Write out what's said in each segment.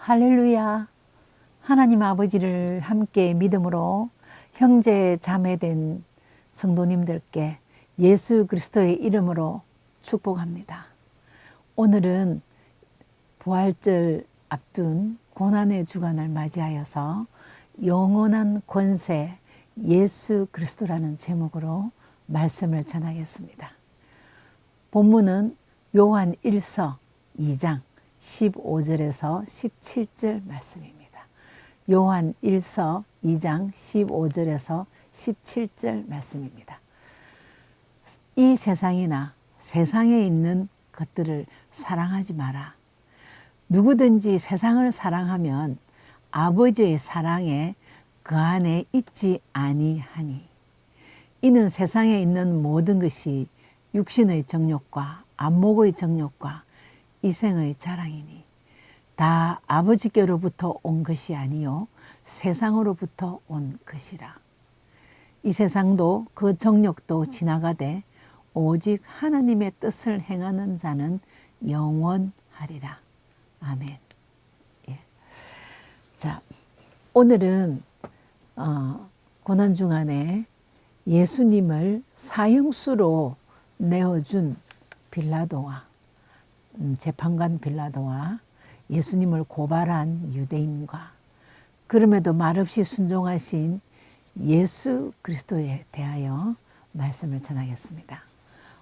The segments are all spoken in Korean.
할렐루야. 하나님 아버지를 함께 믿음으로 형제 자매된 성도님들께 예수 그리스도의 이름으로 축복합니다. 오늘은 부활절 앞둔 고난의 주간을 맞이하여서 영원한 권세 예수 그리스도라는 제목으로 말씀을 전하겠습니다. 본문은 요한 1서 2장 15절에서 17절 말씀입니다. 요한 1서 2장 15절에서 17절 말씀입니다. 이 세상이나 세상에 있는 것들을 사랑하지 마라. 누구든지 세상을 사랑하면 아버지의 사랑에 그 안에 있지 아니하니. 이는 세상에 있는 모든 것이 육신의 정욕과 안목의 정욕과 이생의 자랑이니 다 아버지께로부터 온 것이 아니요 세상으로부터 온 것이라. 이 세상도 그 정욕도 지나가되 오직 하나님의 뜻을 행하는 자는 영원하리라. 아멘. 예. 자, 오늘은 고난 중간에 예수님을 사형수로 내어준 빌라도와 재판관 빌라도와 예수님을 고발한 유대인과 그럼에도 말없이 순종하신 예수 그리스도에 대하여 말씀을 전하겠습니다.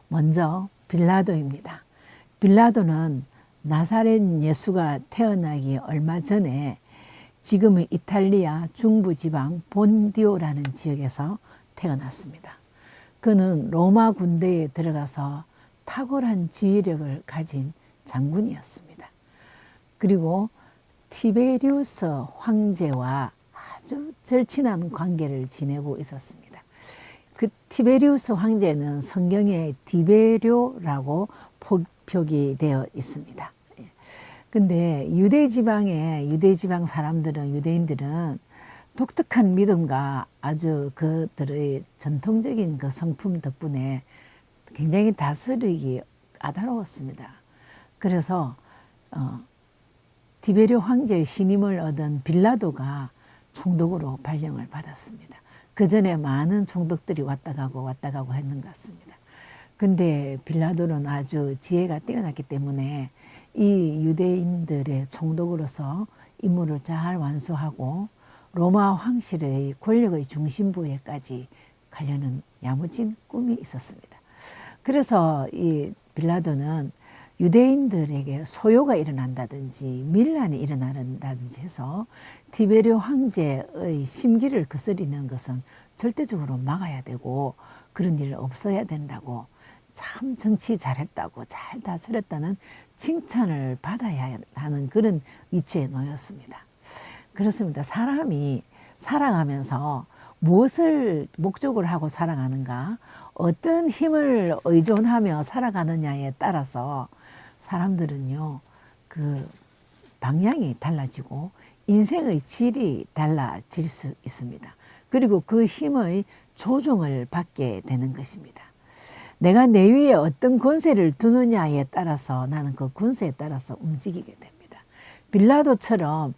먼저 빌라도입니다. 빌라도는 나사렛 예수가 태어나기 얼마 전에 지금의 이탈리아 중부지방 본디오라는 지역에서 태어났습니다. 그는 로마 군대에 들어가서 탁월한 지휘력을 가진 장군이었습니다. 그리고 티베리우스 황제와 아주 절친한 관계를 지내고 있었습니다. 그 티베리우스 황제는 성경에 디베료라고 표기 되어 있습니다. 근데 유대지방 사람들은, 유대인들은 독특한 믿음과 아주 그들의 전통적인 그 성품 덕분에 굉장히 다스리기 까다로웠습니다. 그래서 디베료 황제의 신임을 얻은 빌라도가 총독으로 발령을 받았습니다. 그 전에 많은 총독들이 왔다 가고 했는 것 같습니다. 근데 빌라도는 아주 지혜가 뛰어났기 때문에 이 유대인들의 총독으로서 임무를 잘 완수하고 로마 황실의 권력의 중심부에까지 가려는 야무진 꿈이 있었습니다. 그래서 이 빌라도는 유대인들에게 소요가 일어난다든지 밀란이 일어난다든지 해서 티베리오 황제의 심기를 거스리는 것은 절대적으로 막아야 되고 그런 일 없어야 된다고, 참 정치 잘했다고, 잘 다스렸다는 칭찬을 받아야 하는 그런 위치에 놓였습니다. 그렇습니다. 사람이 살아가면서 무엇을 목적으로 하고 살아가는가, 어떤 힘을 의존하며 살아가느냐에 따라서 사람들은요, 그 방향이 달라지고 인생의 질이 달라질 수 있습니다. 그리고 그 힘의 조종을 받게 되는 것입니다. 내가 내 위에 어떤 권세를 두느냐에 따라서 나는 그 권세에 따라서 움직이게 됩니다. 빌라도처럼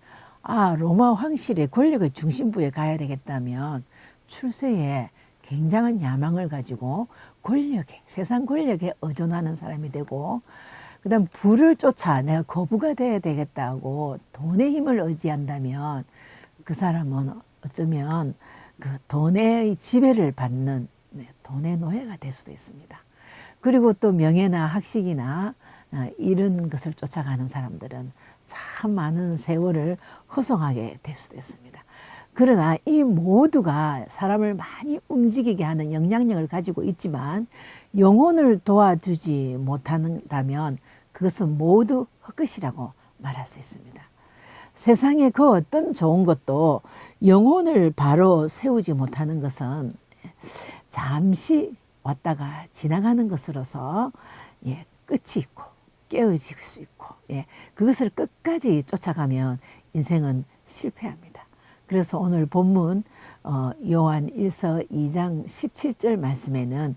로마 황실의 권력의 중심부에 가야 되겠다면 출세에 굉장한 야망을 가지고 세상 권력에 의존하는 사람이 되고, 그 다음 부를 쫓아 내가 거부가 돼야 되겠다고 돈의 힘을 의지한다면 그 사람은 어쩌면 그 돈의 지배를 받는 돈의 노예가 될 수도 있습니다. 그리고 또 명예나 학식이나 이런 것을 쫓아가는 사람들은 참 많은 세월을 허송하게 될 수도 있습니다. 그러나 이 모두가 사람을 많이 움직이게 하는 영향력을 가지고 있지만 영혼을 도와주지 못한다면 그것은 모두 헛것이라고 말할 수 있습니다. 세상에 그 어떤 좋은 것도 영혼을 바로 세우지 못하는 것은 잠시 왔다가 지나가는 것으로서 끝이 있고 깨어질 수 있고 그것을 끝까지 쫓아가면 인생은 실패합니다. 그래서 오늘 본문 요한 1서 2장 17절 말씀에는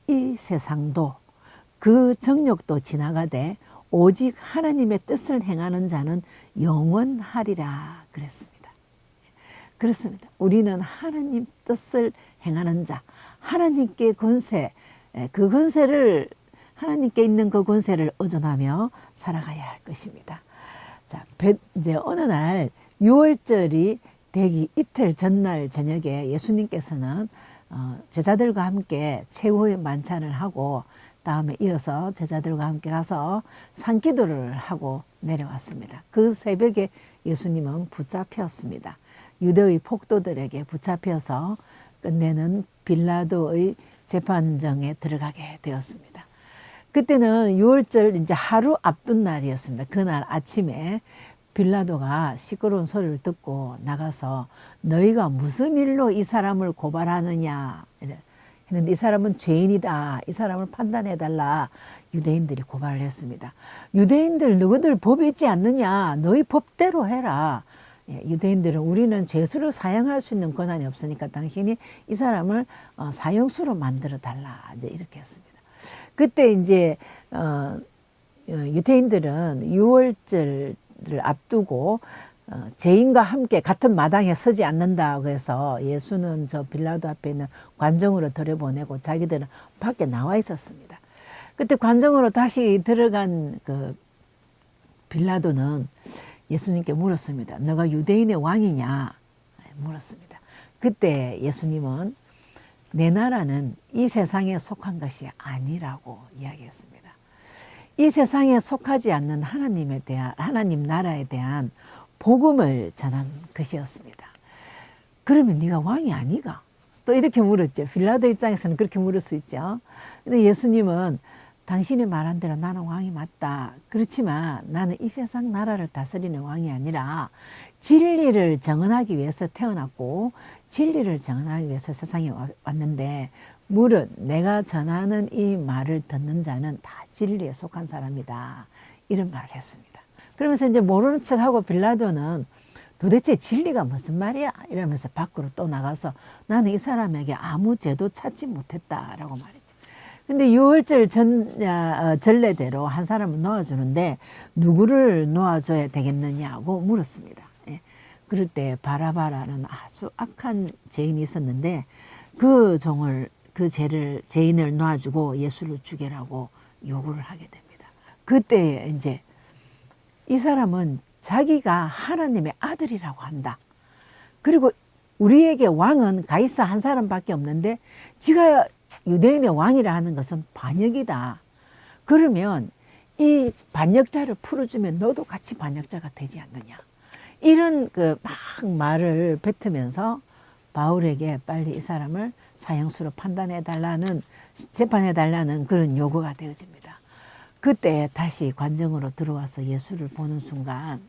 이 세상도 그 정욕도 지나가되 오직 하나님의 뜻을 행하는 자는 영원하리라 그랬습니다. 그렇습니다. 우리는 하나님 뜻을 행하는 자, 하나님께 권세, 그 권세를 하나님께 있는 그 권세를 의존하며 살아가야 할 것입니다. 자, 이제 어느 날 6월절이 되기 이틀 전날 저녁에 예수님께서는 제자들과 함께 최후의 만찬을 하고 다음에 이어서 제자들과 함께 가서 산기도를 하고 내려왔습니다. 그 새벽에 예수님은 붙잡혔습니다. 유대의 폭도들에게 붙잡혀서 끝내는 빌라도의 재판정에 들어가게 되었습니다. 그때는 6월절 이제 하루 앞둔 날이었습니다. 그날 아침에 빌라도가 시끄러운 소리를 듣고 나가서 너희가 무슨 일로 이 사람을 고발하느냐 했는데 이 사람은 죄인이다. 이 사람을 판단해달라. 유대인들이 고발을 했습니다. 유대인들 너희들 법이 있지 않느냐. 너희 법대로 해라. 유대인들은 우리는 죄수를 사형할 수 있는 권한이 없으니까 당신이 이 사람을 사형수로 만들어 달라. 이제 이렇게 했습니다. 그때 이제 유대인들은 6월절을 앞두고 죄인과 함께 같은 마당에 서지 않는다고 해서 예수는 저 빌라도 앞에 있는 관정으로 들여보내고 자기들은 밖에 나와 있었습니다. 그때 관정으로 다시 들어간 그 빌라도는 예수님께 물었습니다. 너가 유대인의 왕이냐? 물었습니다. 그때 예수님은 내 나라는 이 세상에 속한 것이 아니라고 이야기했습니다. 이 세상에 속하지 않는 하나님 나라에 대한 복음을 전한 것이었습니다. 그러면 네가 왕이 아니가? 또 이렇게 물었죠. 빌라도 입장에서는 그렇게 물을 수 있죠. 근데 예수님은 당신이 말한 대로 나는 왕이 맞다. 그렇지만 나는 이 세상 나라를 다스리는 왕이 아니라 진리를 정언하기 위해서 태어났고 진리를 정언하기 위해서 세상에 왔는데 무릇 내가 전하는 이 말을 듣는 자는 다 진리에 속한 사람이다. 이런 말을 했습니다. 그러면서 이제 모르는 척하고 빌라도는 도대체 진리가 무슨 말이야? 이러면서 밖으로 또 나가서 나는 이 사람에게 아무 죄도 찾지 못했다라고 말했죠. 근데 6월절 전례대로 한 사람을 놓아주는데 누구를 놓아줘야 되겠느냐고 물었습니다. 예. 그럴 때 바라바라는 아주 악한 죄인이 있었는데 그 죄인을 놓아주고 예수를 죽이라고 요구를 하게 됩니다. 그때 이제 이 사람은 자기가 하나님의 아들이라고 한다. 그리고 우리에게 왕은 가이사 한 사람밖에 없는데 지가 유대인의 왕이라 하는 것은 반역이다. 그러면 이 반역자를 풀어주면 너도 같이 반역자가 되지 않느냐. 이런 막 말을 뱉으면서 바울에게 빨리 이 사람을 사형수로 재판해달라는 그런 요구가 되어집니다. 그때 다시 관정으로 들어와서 예수를 보는 순간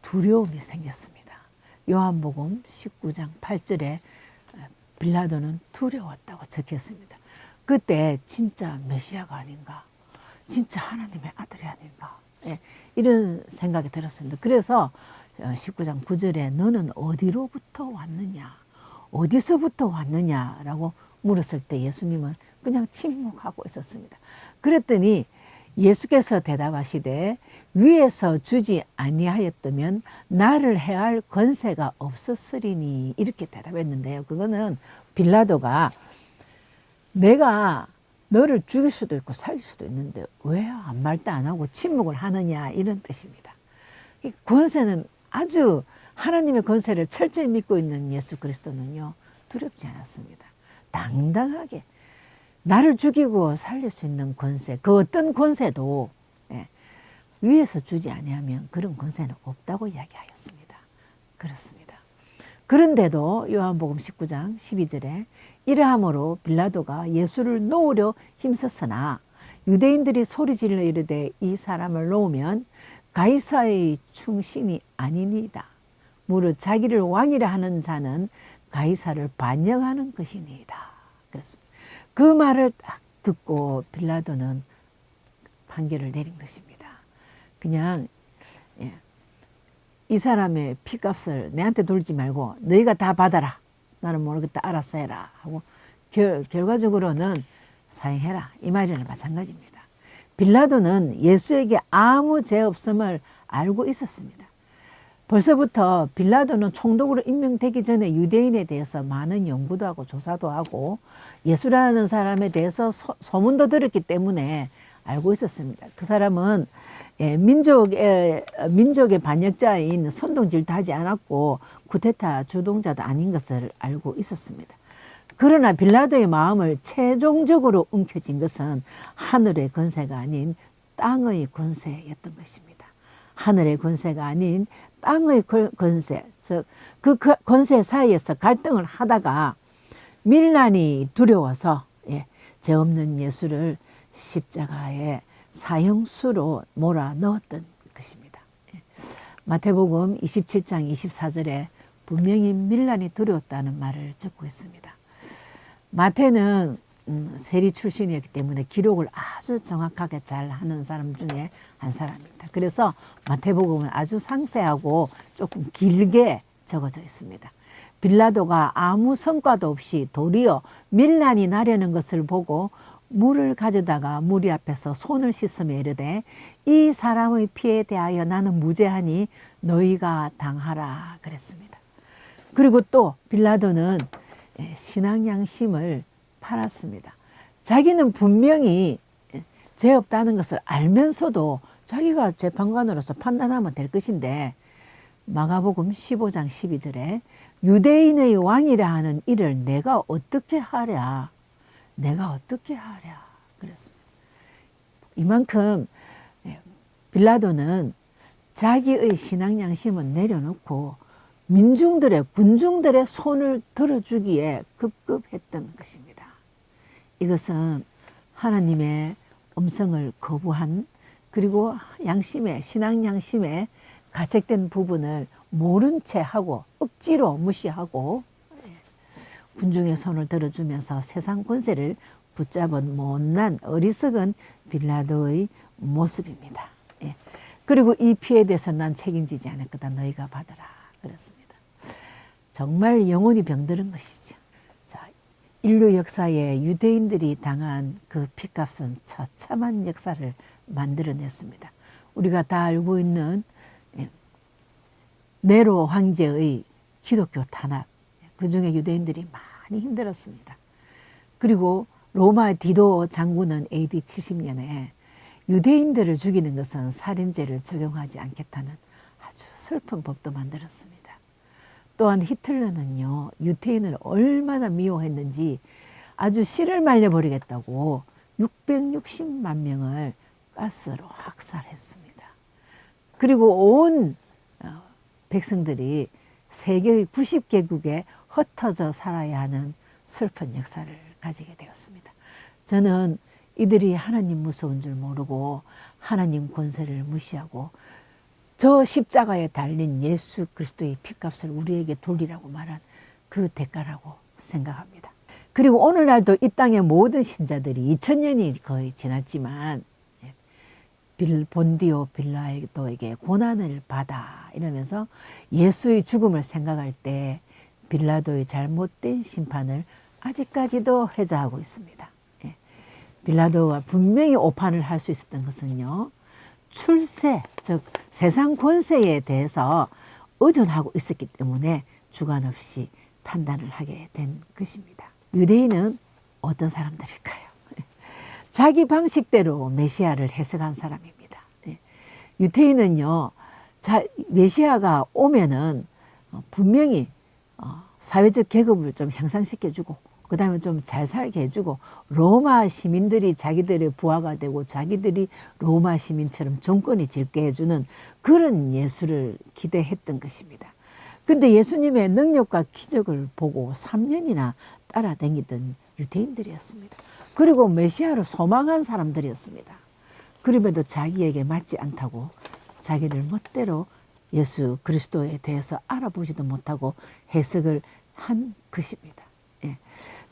두려움이 생겼습니다. 요한복음 19장 8절에 빌라도는 두려웠다고 적혔습니다. 그때 진짜 메시아가 아닌가, 진짜 하나님의 아들이 아닌가, 이런 생각이 들었습니다. 그래서 19장 9절에 너는 어디로부터 왔느냐, 어디서부터 왔느냐라고 물었을 때 예수님은 그냥 침묵하고 있었습니다. 그랬더니 예수께서 대답하시되 위에서 주지 아니하였다면 나를 해할 권세가 없었으리니 이렇게 대답했는데요. 그거는 빌라도가 내가 너를 죽일 수도 있고 살릴 수도 있는데 왜 아무 말도 안 하고 침묵을 하느냐 이런 뜻입니다. 이 권세는 아주 하나님의 권세를 철저히 믿고 있는 예수 그리스도는요 두렵지 않았습니다. 당당하게 나를 죽이고 살릴 수 있는 권세, 그 어떤 권세도 위에서 주지 아니하면 그런 권세는 없다고 이야기하였습니다. 그렇습니다. 그런데도 요한복음 19장 12절에 이러함으로 빌라도가 예수를 놓으려 힘썼으나 유대인들이 소리질러 이르되 이 사람을 놓으면 가이사의 충신이 아니니이다. 무릇 자기를 왕이라 하는 자는 가이사를 반역하는 것이니이다. 그렇습니다. 그 말을 딱 듣고 빌라도는 판결을 내린 것입니다. 그냥 이 사람의 피값을 내한테 돌지 말고 너희가 다 받아라. 나는 모르겠다. 알아서 해라. 하고 결과적으로는 사형해라. 이 말이랑 마찬가지입니다. 빌라도는 예수에게 아무 죄 없음을 알고 있었습니다. 벌써부터 빌라도는 총독으로 임명되기 전에 유대인에 대해서 많은 연구도 하고 조사도 하고 예수라는 사람에 대해서 소문도 들었기 때문에 알고 있었습니다. 그 사람은 민족의 반역자인 선동질도 하지 않았고 쿠데타 주동자도 아닌 것을 알고 있었습니다. 그러나 빌라도의 마음을 최종적으로 움켜쥔 것은 하늘의 권세가 아닌 땅의 권세였던 것입니다. 하늘의 권세가 아닌 땅의 권세, 즉 그 권세 사이에서 갈등을 하다가 밀란이 두려워서 죄 없는 예수를 십자가에 사형수로 몰아 넣었던 것입니다. 마태복음 27장 24절에 분명히 밀란이 두려웠다는 말을 적고 있습니다. 마태는 세리 출신이었기 때문에 기록을 아주 정확하게 잘 하는 사람 중에 한 사람입니다. 그래서 마태복음은 아주 상세하고 조금 길게 적어져 있습니다. 빌라도가 아무 성과도 없이 도리어 밀란이 나려는 것을 보고 물을 가져다가 무리 앞에서 손을 씻으며 이르되 이 사람의 피에 대하여 나는 무죄하니 너희가 당하라 그랬습니다. 그리고 또 빌라도는 신앙 양심을 팔았습니다. 자기는 분명히 죄 없다는 것을 알면서도 자기가 재판관으로서 판단하면 될 것인데 마가복음 15장 12절에 유대인의 왕이라 하는 이를 내가 어떻게 하랴 내가 어떻게 하랴 그랬습니다. 이만큼 빌라도는 자기의 신앙 양심은 내려놓고 군중들의 손을 들어주기에 급급했던 것입니다. 이것은 하나님의 음성을 거부한 그리고 신앙 양심에 가책된 부분을 모른 채 하고 억지로 무시하고 군중의 손을 들어주면서 세상 권세를 붙잡은 못난 어리석은 빌라도의 모습입니다. 그리고 이 피에 대해서 난 책임지지 않을 거다. 너희가 받아라. 그렇습니다. 정말 영혼이 병들은 것이죠. 자, 인류 역사에 유대인들이 당한 그 피값은 처참한 역사를 만들어냈습니다. 우리가 다 알고 있는 네로 황제의 기독교 탄압, 그 중에 유대인들이 많이 힘들었습니다. 그리고 로마 디도 장군은 AD 70년에 유대인들을 죽이는 것은 살인죄를 적용하지 않겠다는 아주 슬픈 법도 만들었습니다. 또한 히틀러는요, 유대인을 얼마나 미워했는지 아주 씨를 말려버리겠다고 660만 명을 가스로 학살했습니다. 그리고 온 백성들이 세계의 90개국에 흩어져 살아야 하는 슬픈 역사를 가지게 되었습니다. 저는 이들이 하나님 무서운 줄 모르고 하나님 권세를 무시하고 저 십자가에 달린 예수 그리스도의 피값을 우리에게 돌리라고 말한 그 대가라고 생각합니다. 그리고 오늘날도 이 땅의 모든 신자들이 2000년이 거의 지났지만 본디오 빌라도에게 고난을 받아 이러면서 예수의 죽음을 생각할 때 빌라도의 잘못된 심판을 아직까지도 회자하고 있습니다. 빌라도가 분명히 오판을 할 수 있었던 것은요, 출세, 즉 세상 권세에 대해서 의존하고 있었기 때문에 주관 없이 판단을 하게 된 것입니다. 유대인은 어떤 사람들일까요? 자기 방식대로 메시아를 해석한 사람입니다. 유대인은요, 메시아가 오면은 분명히 사회적 계급을 좀 향상시켜주고 그 다음에 좀 잘 살게 해주고 로마 시민들이 자기들의 부하가 되고 자기들이 로마 시민처럼 정권이 질게 해주는 그런 예수를 기대했던 것입니다. 근데 예수님의 능력과 기적을 보고 3년이나 따라다니던 유대인들이었습니다. 그리고 메시아로 소망한 사람들이었습니다. 그럼에도 자기에게 맞지 않다고 자기를 멋대로 예수 그리스도에 대해서 알아보지도 못하고 해석을 한 것입니다.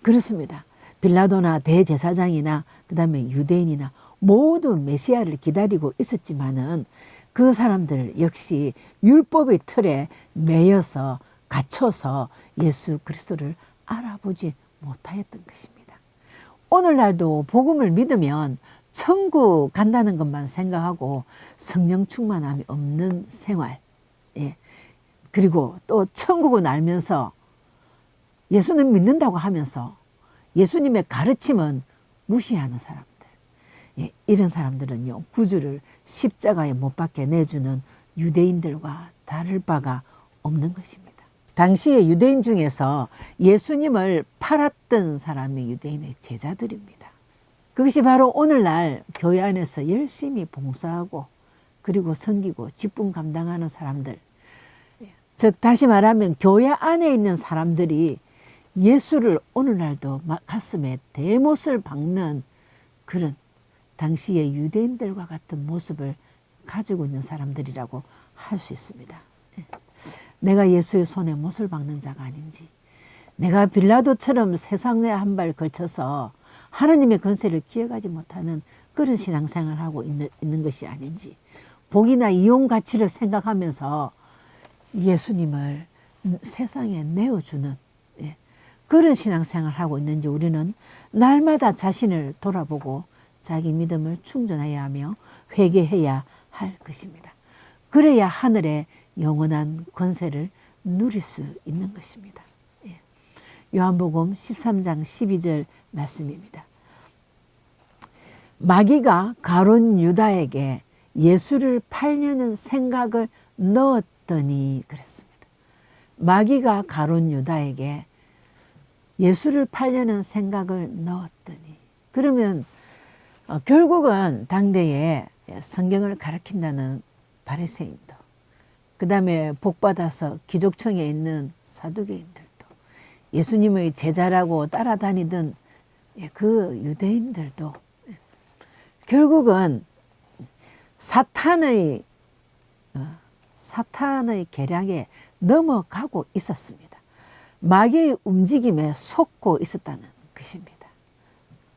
그렇습니다. 빌라도나 대제사장이나 그 다음에 유대인이나 모두 메시아를 기다리고 있었지만은 그 사람들 역시 율법의 틀에 매여서 갇혀서 예수 그리스도를 알아보지 못하였던 것입니다. 오늘날도 복음을 믿으면 천국 간다는 것만 생각하고 성령 충만함이 없는 생활, 예. 그리고 또 천국은 알면서 예수는 믿는다고 하면서 예수님의 가르침은 무시하는 사람들, 예. 이런 사람들은요, 구주를 십자가에 못 박게 내주는 유대인들과 다를 바가 없는 것입니다. 당시의 유대인 중에서 예수님을 팔았던 사람이 유대인의 제자들입니다. 그것이 바로 오늘날 교회 안에서 열심히 봉사하고 그리고 섬기고 직분 감당하는 사람들, 즉 다시 말하면 교회 안에 있는 사람들이 예수를 오늘날도 가슴에 대못을 박는 그런 당시의 유대인들과 같은 모습을 가지고 있는 사람들이라고 할 수 있습니다. 내가 예수의 손에 못을 박는 자가 아닌지, 내가 빌라도처럼 세상에 한 발 걸쳐서 하나님의 권세를 기억하지 못하는 그런 신앙생활을 하고 있는 것이 아닌지, 복이나 이용 가치를 생각하면서 예수님을 세상에 내어주는, 예, 그런 신앙생활을 하고 있는지 우리는 날마다 자신을 돌아보고 자기 믿음을 충전해야 하며 회개해야 할 것입니다. 그래야 하늘의 영원한 권세를 누릴 수 있는 것입니다. 예. 요한복음 13장 12절 말씀입니다. 마귀가 가룟 유다에게 예수를 팔려는 생각을 넣었더니 그랬습니다. 마귀가 가룟 유다에게 예수를 팔려는 생각을 넣었더니, 그러면 결국은 당대에 성경을 가르친다는 바리새인도, 그 다음에 복받아서 기족청에 있는 사두개인들도, 예수님의 제자라고 따라다니던 그 유대인들도 결국은 사탄의 계략에 넘어가고 있었습니다. 마귀의 움직임에 속고 있었다는 것입니다.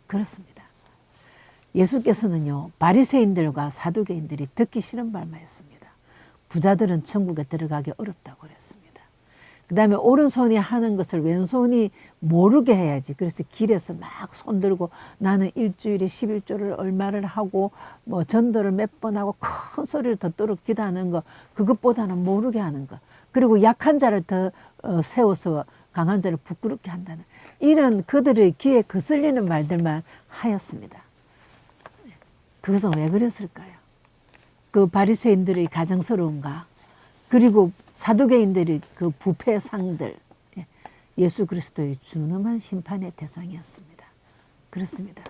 그렇습니다. 예수께서는요, 바리새인들과 사두개인들이 듣기 싫은 말씀했습니다. 부자들은 천국에 들어가기 어렵다고 그랬습니다. 그 다음에 오른손이 하는 것을 왼손이 모르게 해야지. 그래서 길에서 막 손들고 나는 일주일에 11조를 얼마를 하고 뭐 전도를 몇 번 하고 큰 소리를 듣도록 기도하는 거, 그것보다는 모르게 하는 거, 그리고 약한 자를 더 세워서 강한 자를 부끄럽게 한다는 이런 그들의 귀에 거슬리는 말들만 하였습니다. 그것은 왜 그랬을까요? 그 바리새인들의 가정스러움과 그리고 사두개인들의 그 부패상들, 예수 그리스도의 준엄한 심판의 대상이었습니다. 그렇습니다.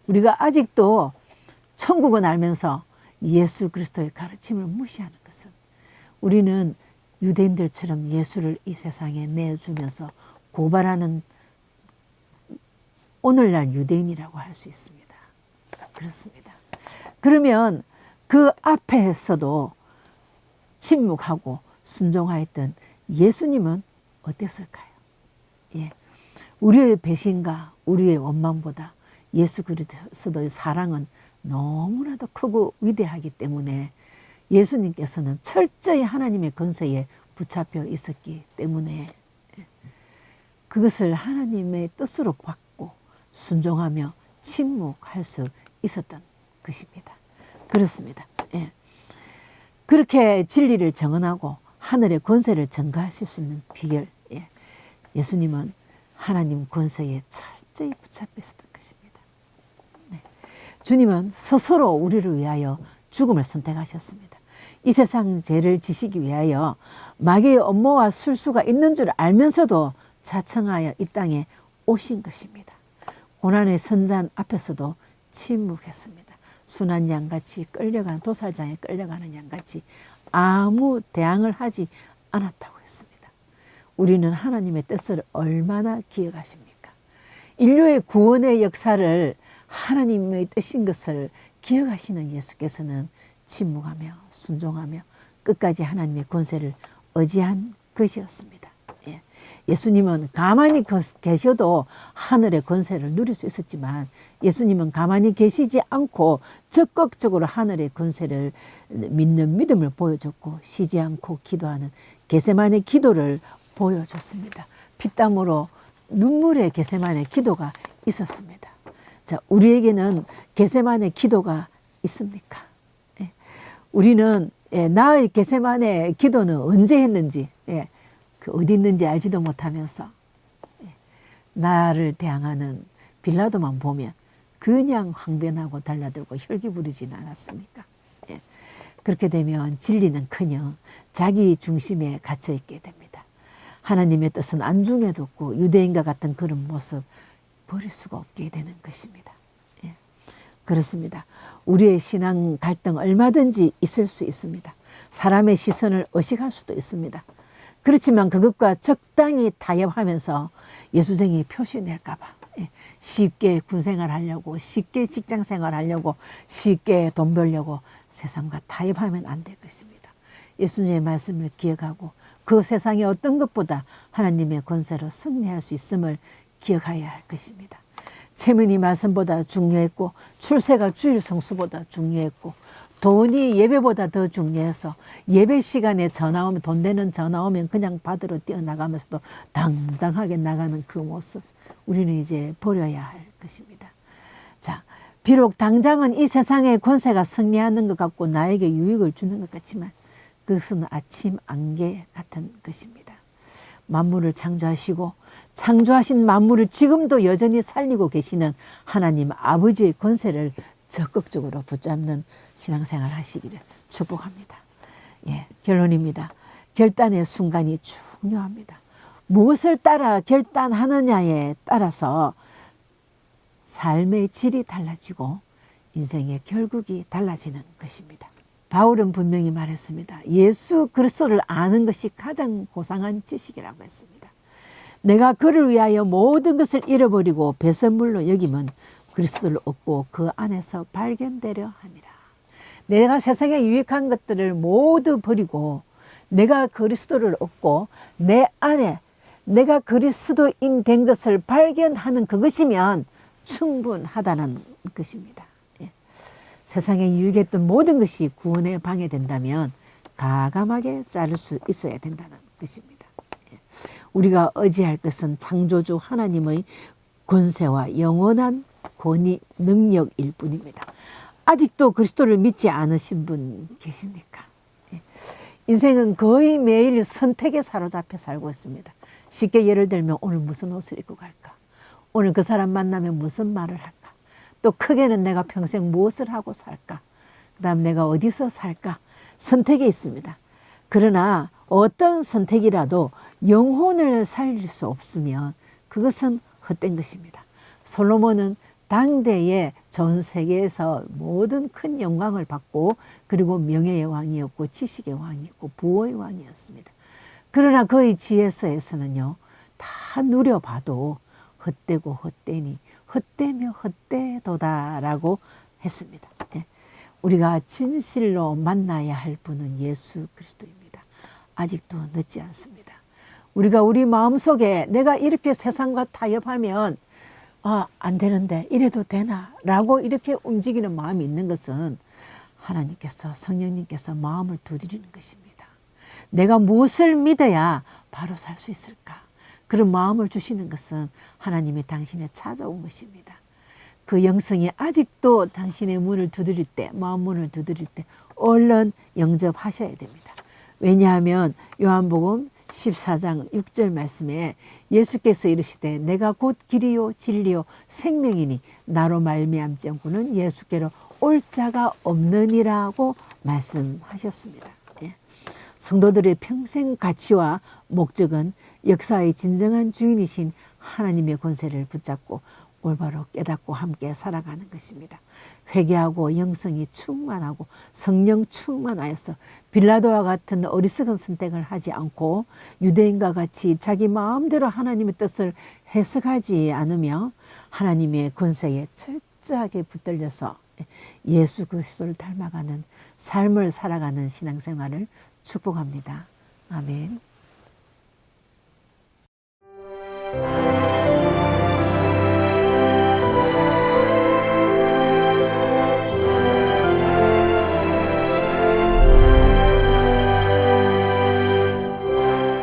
우리가 아직도 천국은 알면서 예수 그리스도의 가르침을 무시하는 것은, 우리는 유대인들처럼 예수를 이 세상에 내주면서 고발하는 오늘날 유대인이라고 할 수 있습니다. 그렇습니다. 그러면 그 앞에서도 침묵하고 순종하였던 예수님은 어땠을까요? 예. 우리의 배신과 우리의 원망보다 예수 그리스도의 사랑은 너무나도 크고 위대하기 때문에 예수님께서는 철저히 하나님의 권세에 붙잡혀 있었기 때문에 그것을 하나님의 뜻으로 받고 순종하며 침묵할 수 있었던 것입니다. 그렇습니다. 예. 그렇게 진리를 정언하고 하늘의 권세를 전가하실 수 있는 비결, 예. 예수님은 하나님 권세에 철저히 붙잡혀 있었던 것입니다. 네. 주님은 스스로 우리를 위하여 죽음을 선택하셨습니다. 이 세상 죄를 지시기 위하여 마귀의 업무와 술수가 있는 줄 알면서도 자청하여 이 땅에 오신 것입니다. 고난의 선잔 앞에서도 침묵했습니다. 순한 양같이 끌려가는, 도살장에 끌려가는 양같이 아무 대항을 하지 않았다고 했습니다. 우리는 하나님의 뜻을 얼마나 기억하십니까? 인류의 구원의 역사를 하나님의 뜻인 것을 기억하시는 예수께서는 침묵하며 순종하며 끝까지 하나님의 권세를 의지한 것이었습니다. 예. 예수님은 가만히 계셔도 하늘의 권세를 누릴 수 있었지만 예수님은 가만히 계시지 않고 적극적으로 하늘의 권세를 믿는 믿음을 보여줬고 쉬지 않고 기도하는 겟세마네 기도를 보여줬습니다. 피땀으로 눈물의 겟세마네 기도가 있었습니다. 자, 우리에게는 겟세마네 기도가 있습니까? 예. 우리는 나의 겟세마네 기도는 언제 했는지, 그 어디 있는지 알지도 못하면서 나를 대항하는 빌라도만 보면 그냥 항변하고 달라들고 혈기 부리진 않았습니까? 그렇게 되면 진리는커녕 자기 중심에 갇혀 있게 됩니다. 하나님의 뜻은 안중에도 없고 유대인과 같은 그런 모습 버릴 수가 없게 되는 것입니다. 그렇습니다. 우리의 신앙 갈등 얼마든지 있을 수 있습니다. 사람의 시선을 의식할 수도 있습니다. 그렇지만 그것과 적당히 타협하면서 예수쟁이 표시 낼까 봐 쉽게 군생활 하려고, 쉽게 직장생활 하려고, 쉽게 돈 벌려고 세상과 타협하면 안 될 것입니다. 예수님의 말씀을 기억하고 그 세상의 어떤 것보다 하나님의 권세로 승리할 수 있음을 기억해야 할 것입니다. 체면이 말씀보다 중요했고 출세가 주일 성수보다 중요했고 돈이 예배보다 더 중요해서 예배 시간에 전화 오면, 돈 되는 전화 오면 그냥 받으러 뛰어나가면서도 당당하게 나가는 그 모습, 우리는 이제 버려야 할 것입니다. 자, 비록 당장은 이 세상의 권세가 승리하는 것 같고 나에게 유익을 주는 것 같지만 그것은 아침 안개 같은 것입니다. 만물을 창조하시고 창조하신 만물을 지금도 여전히 살리고 계시는 하나님 아버지의 권세를 적극적으로 붙잡는 신앙생활 하시기를 축복합니다. 결론입니다. 결단의 순간이 중요합니다. 무엇을 따라 결단하느냐에 따라서 삶의 질이 달라지고 인생의 결국이 달라지는 것입니다. 바울은 분명히 말했습니다. 예수 그리스도를 아는 것이 가장 고상한 지식이라고 했습니다. 내가 그를 위하여 모든 것을 잃어버리고 배설물로 여기면 그리스도를 얻고 그 안에서 발견되려 함이라. 내가 세상에 유익한 것들을 모두 버리고 내가 그리스도를 얻고 내 안에 내가 그리스도인 된 것을 발견하는 그것이면 충분하다는 것입니다. 세상에 유익했던 모든 것이 구원에 방해된다면 가감하게 자를 수 있어야 된다는 것입니다. 우리가 의지할 것은 창조주 하나님의 권세와 영원한 권위, 능력일 뿐입니다. 아직도 그리스도를 믿지 않으신 분 계십니까? 인생은 거의 매일 선택에 사로잡혀 살고 있습니다. 쉽게 예를 들면 오늘 무슨 옷을 입고 갈까? 오늘 그 사람 만나면 무슨 말을 할까? 또 크게는 내가 평생 무엇을 하고 살까? 그 다음 내가 어디서 살까? 선택이 있습니다. 그러나 어떤 선택이라도 영혼을 살릴 수 없으면 그것은 헛된 것입니다. 솔로몬은 당대의 전 세계에서 모든 큰 영광을 받고 그리고 명예의 왕이었고 지식의 왕이었고 부의 왕이었습니다. 그러나 그의 지혜서에서는요, 다 누려봐도 헛되고 헛되니 헛되며 헛되도다라고 했습니다. 우리가 진실로 만나야 할 분은 예수 그리스도입니다. 아직도 늦지 않습니다. 우리가 우리 마음속에 내가 이렇게 세상과 타협하면 안 되는데 이래도 되나? 라고 이렇게 움직이는 마음이 있는 것은 하나님께서, 성령님께서 마음을 두드리는 것입니다. 내가 무엇을 믿어야 바로 살 수 있을까? 그런 마음을 주시는 것은 하나님이 당신을 찾아온 것입니다. 그 영성이 아직도 당신의 문을 두드릴 때, 마음 문을 두드릴 때 얼른 영접하셔야 됩니다. 왜냐하면 요한복음 14장 6절 말씀에 예수께서 이르시되 내가 곧 길이요 진리요 생명이니 나로 말미암지 않고는 예수께로 올 자가 없느니라고 말씀하셨습니다. 성도들의 평생 가치와 목적은 역사의 진정한 주인이신 하나님의 권세를 붙잡고 올바로 깨닫고 함께 살아가는 것입니다. 회개하고 영성이 충만하고 성령 충만하여서 빌라도와 같은 어리석은 선택을 하지 않고 유대인과 같이 자기 마음대로 하나님의 뜻을 해석하지 않으며 하나님의 권세에 철저하게 붙들려서 예수 그리스도를 닮아가는 삶을 살아가는 신앙생활을 축복합니다. 아멘.